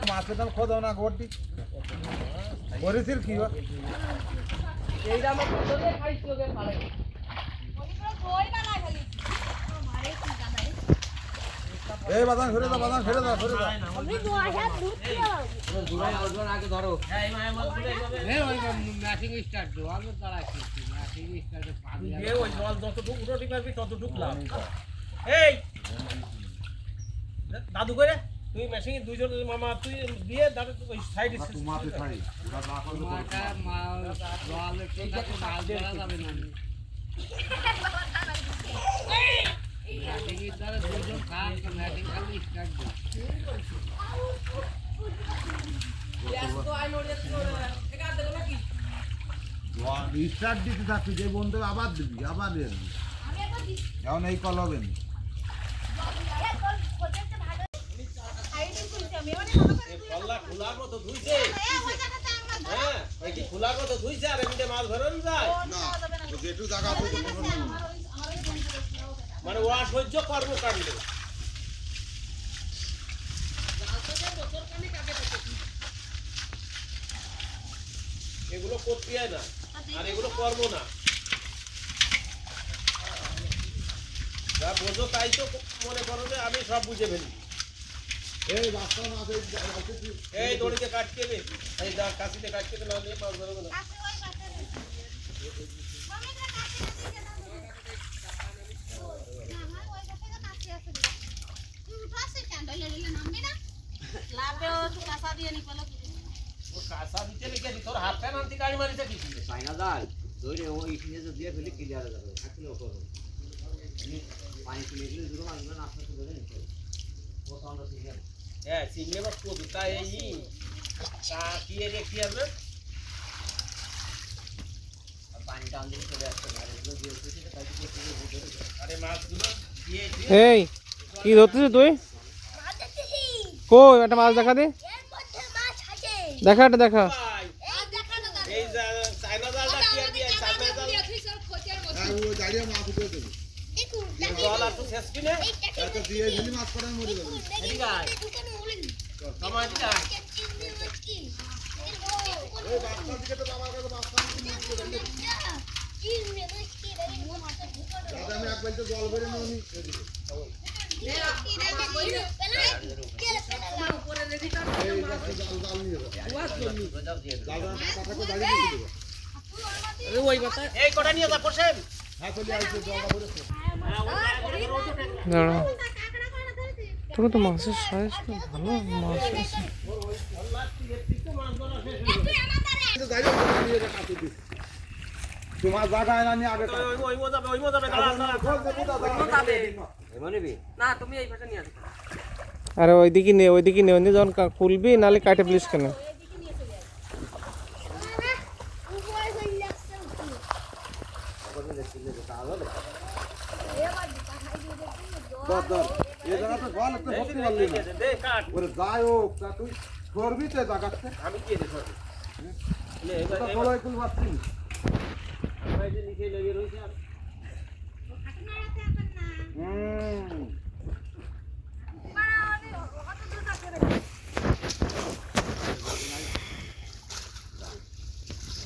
মাছের দাম খোদাও না ঘরটি করেছিল কি এই বাদাম ফেলে দাও বাদাম ফেলে দাও ফেলে দাও আমি 2000 দুধ দিলাম দুরাই আগে ধরো এই মাছ গুলো এই ওই ম্যাচিং স্টার্ট দাও আমি দাঁড়াচ্ছি ম্যাচিং স্টার্টে পাবি এই ওই জল যতটুকু উঠতে পারবি ততটুকু লাভ এই দাদু করে তুই মেশিন দুইজন মামা তুই দিয়ে দাদু ওই সাইডে তোমাতে ছাড়ি ওটা না করলে মাটা মাল জল ঠিক আছে মাল দেওয়া যাবে না ম্যাচিং স্টার্টে দুইজন কাজ ম্যাচিং খালি স্টার্ট দাও স্টার্ট দিতে থাকবি যে বন্ধু আবার দিবি আবার দিয়ে দিবি এখন এই কল হবে না কল্লা খোলার মতো ধুইছে হ্যাঁ এই কি খোলার মতো ধুইছে আর এমনি মাছ ধরন যায় না যেটু জায়গা আছে মানে ওরা সহ্য কর্ম কাটলে এগুলো করতে হয় না আর এগুলো কর্ম না যা বোঝো তাই তো মনে করো যে আমি সব বুঝে ফেলি এই বাচ্চা মাছ এই দড়িতে কাটতে হবে এই কাশিতে কাটতে না নিয়ে মাছ ধরবে না কাঁচা দিতে লিখে দি তোর হাত প্যান আনতে গাড়ি মারিছে কি চাইনা দাল ধরে ওই ইসিনে যে দিয়ে ফেলে ক্লিয়ার যাবে থাকলেও করো পানি তুলে দিলে দুটো মাছ না আসতে ধরে নিতে ও সাউন্ড সিগন্যাল হ্যাঁ সিমলে বা কতটা এই তা কি এর কি হবে আর পানি টান দিলে চলে আসছে আর এগুলো দিয়ে উঠেছে তাই কি করতে আরে মাছগুলো দিয়ে এই কি ধরতেছিস তুই কই একটা মাছ দেখা দে দেখা এটা দেখা এই চাইনা জালটা কি আর দিয়ে চাইনা জাল ও দাঁড়িয়ে মাছ উঠে দেবে জল আর তো শেষ কি না এত দিয়ে দিলি মাছ পড়ে মরে যাবে এদিকে আয় সময় দিকে আয় এই বাচ্চা দিকে তো বাবার কাছে বাচ্চা আমি একবার তো জল ভরে নিই এই কটা নিয়ে যা বসেন দাঁড়া তোকে তো মাছের সাইজ তো ভালো মাছ আছে তোমার জায়গায় না নিয়ে আগে না তুমি এই পাশে নিয়ে আসো আরে ওইদিকে নে যখন খুলবি নালে কাটে প্লিজ কেন যাই হোক তা তুই করবি তো জায়গাতে আমি কি রে সর নিচে লেগে রয়েছে আর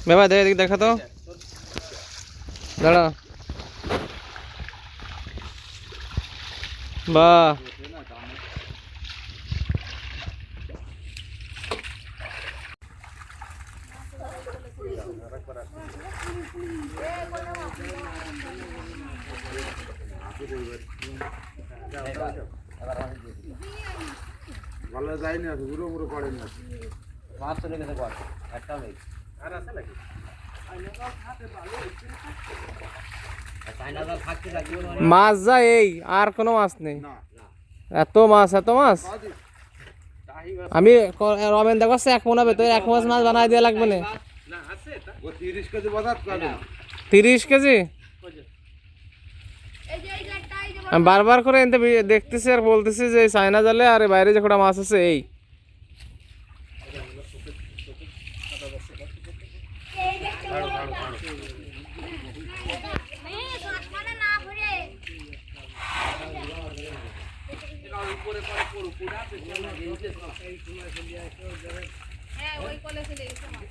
বাবা দেখা তো দাঁড়া বাহ ভালো যায়নি আছে গুঁড়ো মুড়ো করেনি মাছ চলে গেছে কর একটাও নেই আর আছে নাকি চাইনা জাল থাকতে লাগবে মাছ যা এই আর কোনো মাছ নেই এত মাছ আমি রমেন দেখাচ্ছে 1 মন হবে তো 1 মাছ বানাই দেওয়া লাগবে না না আছে তা 30 কেজি বাজার করে 30 কেজি আমি বারবার করে এনতে দেখতেছি আর বলতেছি যে চায়না জালে আর বাইরে যে কটা মাছ আছে এই হ্যাঁ ওই কলে চলে গেছে মাছ।